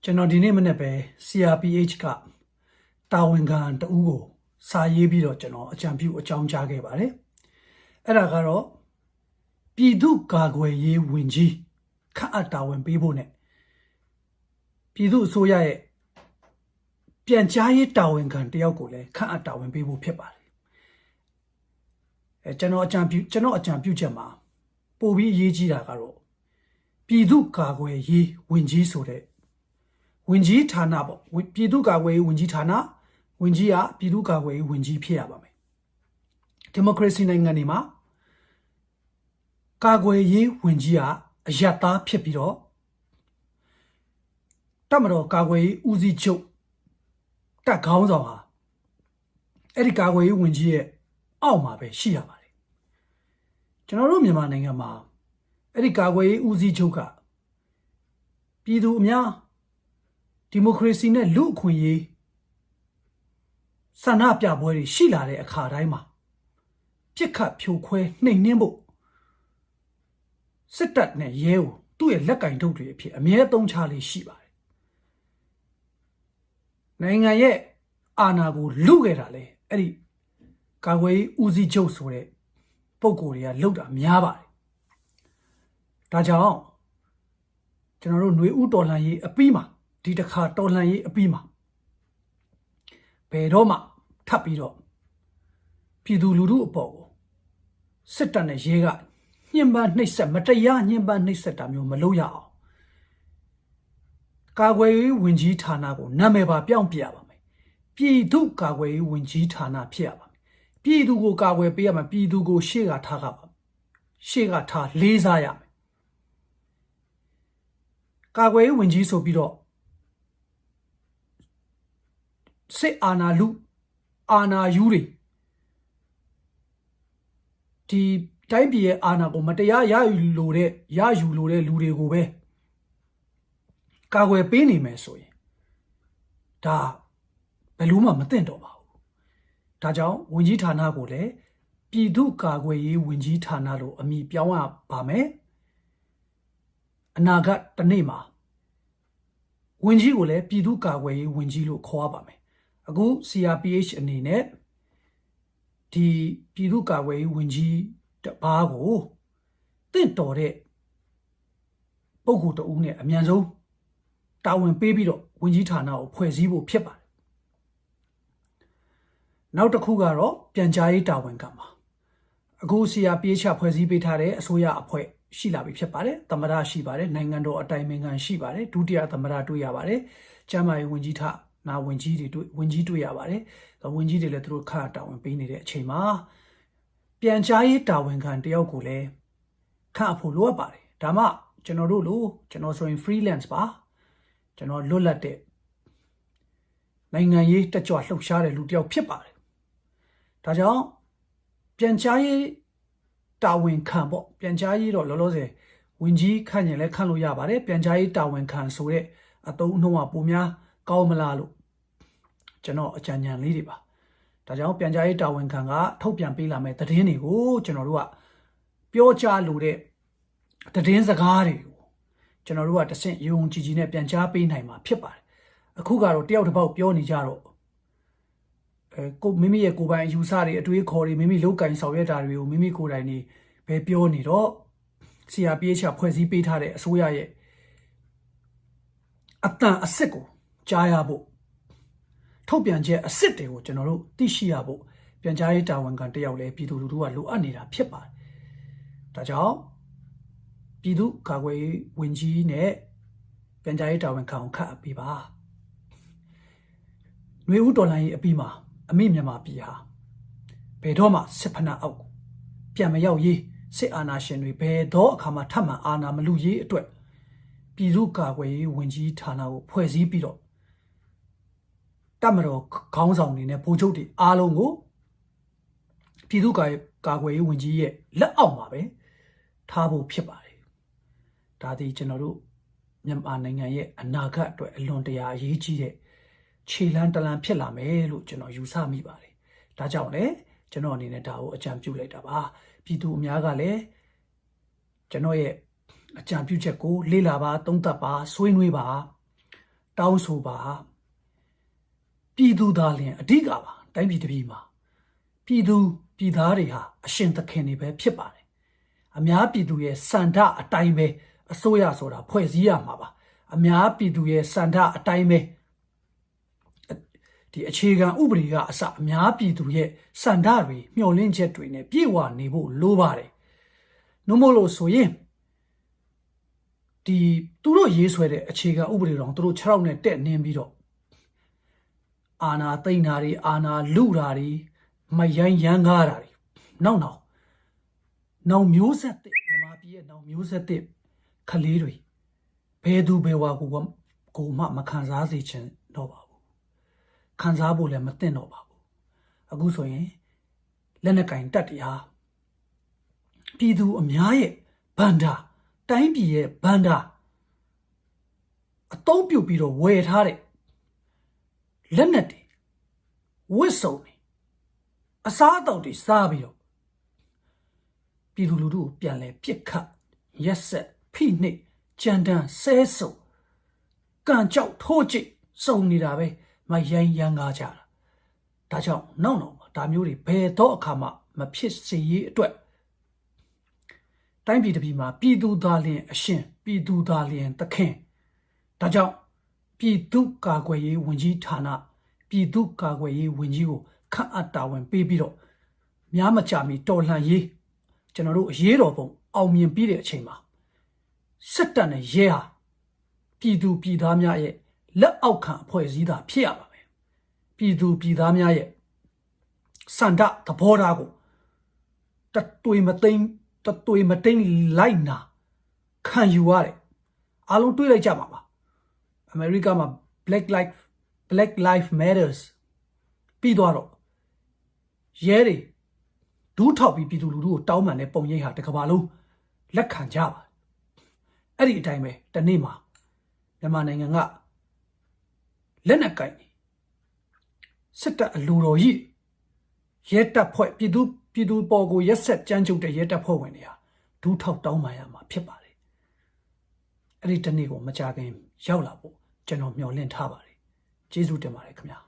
ကျွန်တော်ဒီနေ့မနေ့ပဲ CRPH ကတာဝန်ခံတဦးကိုစာရေးပြီးတော့ကျွန်တော်အကြံပြုအကြောင်းကြားခဲ့ပါတယ်အဲ့ဒါကတော့ပြည်သူ့ကာကွယ်ရေးဝန်ကြီးခန့်အပ်တာဝန်ပေးဖို့ ਨੇ ပြည်သူ့အစိုးရရဲ့ပြန်ကြားရေးတာဝန်ခံတယောက်ကိုလည်းခန့်အပ်တာဝန်ပေးဖို့ဖြစ်ပါတယ်ကျွန်တော်အကြံပြုချက်မှာပို့ပြီးအရေးကြီးတာကတော့ပြည်သူ့ကာကွယ်ရေးဝန်ကြီးဆိုတဲ့ဝန်ကြီးဌာနပေါ့ပြည်သူ့ကာကွယ်ရေးဝန်ကြီးဌာနဝန်ကြီးကပြည်သူ့ကာကွယ်ရေးဝန်ကြီးဖြစ်ရပါမယ်ဒီမိုကရေစီနိုင်ငံတွေမှာကာကွယ်ရေးဝန်ကြီးကအယက်သားဖြစ်ပြီးတော့တပ်မတော်ကာကွယ်ရေးဦးစီးချုပ်တပ်ခေါင်းဆောင်ဟာအဲ့ဒီကာကွယ်ရေးဝန်ကြီးရဲ့အောက်မှာပဲရှိရပါတယ်ကျွန်တော်တို့မြန်မာနိုင်ငံမှာအဲ့ဒီကာကွယ်ရေးဦးစီးချုပ်ကပြည်သူအများဒီမိုကရေစီနဲ့လူ့အခွင့်အရေးဆန္ဒပြပွဲတွေရှိလာတဲ့အခါတိုင်းမှာပြစ်ခတ်ဖြိုခွဲနှိမ်နင်းဖို့စစ်တပ်နဲ့ရဲကိုသူ့ရဲ့လက်ကင်ထုတ်တွေအဖြစ်အမြဲသုံးချလေးရှိပါတယ်နိုင်ငံရဲ့အာဏာကိုလုခဲ့တာလေအဲ့ဒီကာကွယ်ရေးဦးစီးချုပ်ဆိုတဲ့ပုံကိုယ်တွေကလုတာများပါတယ်ဒါကြောင့်ကျွန်တော်တို့ຫນွေဥတော်လှန်ရေးအပြီးမှာဒီတစ်ခါတော်လှန်ရေးအပြီးမှာဘယ်တော့မှထပ်ပြီးတော့ပြည်သူလူထုအပေါ်ကိုစစ်တပ်နဲ့ရဲကညှဉ်းပန်းနှိပ်စက်မတရားညှဉ်းပန်းနှိပ်စက်တာမျိုးမလုပ်ရအောင်ကာကွယ်ရေးဝန်ကြီးဌာနကိုနာမည်ပါပြောင်းပြရပါမယ်ပြည်သူ့ကာကွယ်ရေးဝန်ကြီးဌာနဖြစ်ရပါမယ်ပြည်သူကိုကာကွယ်ပေးရမယ်ပြည်သူကိုရှေ့ကထားလေးစားရမယ်ကာကွယ်ရေးဝန်ကြီးဆိုပြီးတော့စစ်အာဏာလူအာဏာယူတွေဒီတိုင်းပြည်ရဲ့အာဏာကိုမတရားရယူလိုတဲ့လူတွေကိုပဲကာကွယ်ပေးနေမယ်ဆိုရင်ဒါဘယ်လို့မှမသင့်တော့ပါဘူးဒါကြောင့်ဝန်ကြီးဌာနကိုလည်းပြည်သူ့ကာကွယ်ရေးဝန်ကြီးဌာနလို့အမည်ပြောင်းရပါမယ်အနာဂတ်တစ်နေ့မှာဝန်ကြီးကိုလည်းပြည်သူ့ကာကွယ်ရေးဝန်ကြီးလို့ခေါ်ရပါမယ်အခု CRPH အနေနဲ့ဒီပြည်သူ့ကာကွယ်ရေးဝန်ကြီးတပါးကိုတင့်တော်တဲ့ပုဂ္ဂိုလ်တဦးနဲ့အမြန်ဆုံးတာဝန်ပေးပြီးတော့ဝန်ကြီးဌာနကိုဖွဲ့စည်းဖို့ဖြစ်ပါတယ်နောက်တစ်ခုကတော့ပြန်ကြားရေးတာဝန်ခံပါအခု CRPH ဖွဲ့စည်းပေးထားတဲ့အစိုးရအဖွဲ့ရှိလာပြီဖြစ်ပါတယ်သမ္မတရှိပါတယ်နိုင်ငံတော်အတိုင်ပင်ခံရှိပါတယ်ဒုတိယသမ္မတတွေ့ရပါတယ်ကျန်းမာရေးဝန်ကြီးဌာနဝန်ကြီးတွေ့ရပါတယ်ဝန်ကြီးတွေလည်းသူတို့ခါတာဝန်ပေးနေတဲ့အချိန်မှာပြန်ကြားရေးတာဝန်ခံတယောက်ကိုလည်းခန့်အပ်ဖို့လိုအပ်ပါတယ်ဒါမှကျွန်တော်ဆိုရင် freelance ပါကျွန်တော်လွတ်လပ်တဲ့နိုင်ငံရေးတက်ကြွလှုပ်ရှားတဲ့လူတယောက်ဖြစ်ပါတယ်ဒါကြောင့်ပြန်ကြားရေးတာဝန်ခံပေါ့ပြန်ကြားရေးတော့လောလောဆယ်ဝန်ကြီးခန့်ရင်လည်းခန့်လို့ရပါတယ်ပြန်ကြားရေးတာဝန်ခံဆိုတဲ့အသုံးအနှုန်းကပုံများကောင်းမလားလို့ကျွန်တော်အကြံဉာဏ်လေးတွေပါဒါကြောင့်ပြန်ကြားရေးတာဝန်ခံကထုတ်ပြန်ပေးလာမယ့်သတင်းတွေကိုကျွန်တော်တို့ကပြောကြားလိုတဲ့သတင်းစကားတွေကိုကျွန်တော်တို့ကတဆင့်ယုံကြည်ကြည်နဲ့ပြန်ကြားပေးနိုင်မှာဖြစ်ပါတယ်အခုကတော့တယောက်တစ်ပေါက်ပြောနေကြတော့မိမိရဲ့ကိုယ်ပိုင်အယူဆတွေအတွေးခေါ်တွေမိမိလောက်ကင်ဆောင်ရွက်တာတွေကိုမိမိကိုယ်တိုင်နေပဲပြောနေတော့ CRPH ဖွဲ့စည်းပေးထားတဲ့အစိုးရရဲ့အတန်အစစ်ကိုကြားရဖို့ထုတ်ပြန်ချက်အစစ်တွေကိုကျွန်တော်တို့သိရှိရဖို့ပြန်ကြားရေးတာဝန်ခံတယောက်လည်းပြည်သူလူထုကလိုအပ်နေတာဖြစ်ပါတယ်ဒါကြောင့်ပြည်သူ့ကာကွယ်ရေးဝန်ကြီးနဲ့ပြန်ကြားရေးတာဝန်ခံကိုခန့်အပ်ပေးပါຫນွေဥတော်လှန်ရေးအပြီးမှာအမိမြန်မာပြည်ဟာဘယ်တော့မှစစ်ဖက်နှက်အောက်ပြန်မရောက်ရေးစစ်အာဏာရှင်တွေဘယ်တော့အခါမှထပ်မံအာဏာမလုရေးအတွက်ပြည်သူ့ကာကွယ်ရေးဝန်ကြီးဌာနကိုဖွဲ့စည်းပြီးတော့တပ်မတော်ခေါင်းဆောင်တွေနဲ့ဗိုလ်ချုပ်တွေအားလုံးကိုပြည်သူ့ကာကွယ်ရေးဝန်ကြီးရဲ့လက်အောက်မှာပဲထားဖို့ဖြစ်ပါတယ်ဒါသည်ကျွန်တော်တို့မြန်မာနိုင်ငံရဲ့အနာဂတ်အတွက်အလွန်တရာအရေးကြီးတဲ့ခြေလှမ်းတလမ်းဖြစ်လာမယ်လို့ကျွန်တော်ယူဆမိပါတယ်ဒါကြောင့်လည်းကျွန်တော်အနေနဲ့ဒါကိုအကြံပြုလိုက်တာပါပြည်သူအများကလည်းကျွန်တော်ရဲ့အကြံပြုချက်ကိုလေ့လာပါသုံးသပ်ပါဆွေးနွေးပါ တောင်းဆိုပါပြည်သူသားလင်အဓိကပါတိုင်းပြည်တစ်ပြည်မှာပြည်သူပြည်သားတွေဟာအရှင်သခင်တွေပဲဖြစ်ပါတယ်အများပြည်သူရဲ့စန္ဒအတိုင်းပဲအစိုးရဆိုတာဖွဲ့စည်းရမှာပါအများပြည်သူရဲ့စန္ဒအတိုင်းပဲဒီအခြေခံဥပဒေကအစအများပြည်သူရဲ့စန္ဒတွေမျှော်လင့်ချက်တွေနဲ့ပြည့်ဝနေဖို့လိုပါတယ်နှမို့လို့ဆိုရင်ဒီသူတို့ရေးဆွဲတဲ့အခြေခံဥပဒေတော်သူတို့6ရောက်နဲ့တက်နင်းပြီးတော့အာနာသိမ့်တာတွေအာနာလူတာတွေမယိုင်းရမ်းကားတာတွေနောင်မျိုးဆက်တဲ့မြန်မာပြည်ရဲ့နောင်မျိုးဆက်တဲ့ကလေးတွေဘယ်သူဘယ်ဝါကိုမှမခံစားစေချင်တော့ပါဘူးခံစားဖို့လည်းမသင့်တော့ပါဘူးအခုဆိုရင်လက်နက်ကင်တပ်တရားပြည်သူအများရဲ့ဘန္တာတိုင်းပြည်ရဲ့ဘန္တာအသုံးပြုပြီးတော့ဝယ်ထားတဲ့လက်နက်တွေဝစ်စုံတွေအစားအသောက်တွေစားပြီးတော့ပြည်သူလူထုကိုပြန်လဲပြစ်ခတ်ရက်ဆက်ဖိနှိပ်ကြမ်းတမ်းဆဲဆုံကန်ကြောက်ထိုးကျိတ်စုံနေတာပဲမယိုင်းရမ်းကားကြတာဒါကြောင့်နောက်ဒါမျိုးတွေဘယ်တော့အခါမှမဖြစ်စေရေးအတွက်တိုင်းပြည်တစ်ပြည်မှာပြည်သူသားလျင်အရှင်ပြည်သူသားလျင်သခင်ဒါကြောင့်ပြည်သူကာကွယ်ရေးဝန်ကြီးဌာနပြည်သူကာကွယ်ရေးဝန်ကြီးကိုခန့်အပ်တာဝန်ပေးပြီးတော့များမကြာမီတော်လှန်ရေးကျွန်တော်တို့အရေးတော်ပုံအောင်မြင်ပြီးတဲ့အချိန်မှာစစ်တပ်နဲ့ရဲဟာပြည်သူပြည်သားများရဲ့လက်အောက်ခံအဖွဲ့အစည်းသာဖြစ်ရပါမယ်ပြည်သူပြည်သားများရဲ့စန္ဒသဘောထားကိုတတွေမသိမ်းလိုက်နာခံယူရတယ်အားလုံးတွေးလိုက်ကြပါပါအမေရိကမှာ Black Lives Matters ပြီးတော့ရဲတွေဒူးထောက်ပြီးပြည်သူလူထုကိုတောင်းပန်တဲ့ပုံရိပ်ဟာတစ်ကမ္ဘာလုံးလက်ခံကြပါအဲ့ဒီအတိုင်းပဲတနေ့မှာမြန်မာနိုင်ငံကလက်နက်ကင်စစ်တပ်အလိုတော်ကြီးရဲတပ်ဖွဲ့ပြည်သူပေါ်ကိုရက်ဆက်ကြမ်းကြုတ်တဲ့ရဲတပ်ဖွဲ့ဝင်တွေဟာဒူးထောက်တောင်းပန်ရမှာဖြစ်ပါတယ်အဲ့ဒီတနေ့ကိုမကြခင်ရောက်လာဖို့ကျွန်တော်မျှော်လင့်ထားပါတယ်ကျေးဇူးတင်ပါတယ်ခင်ဗျာ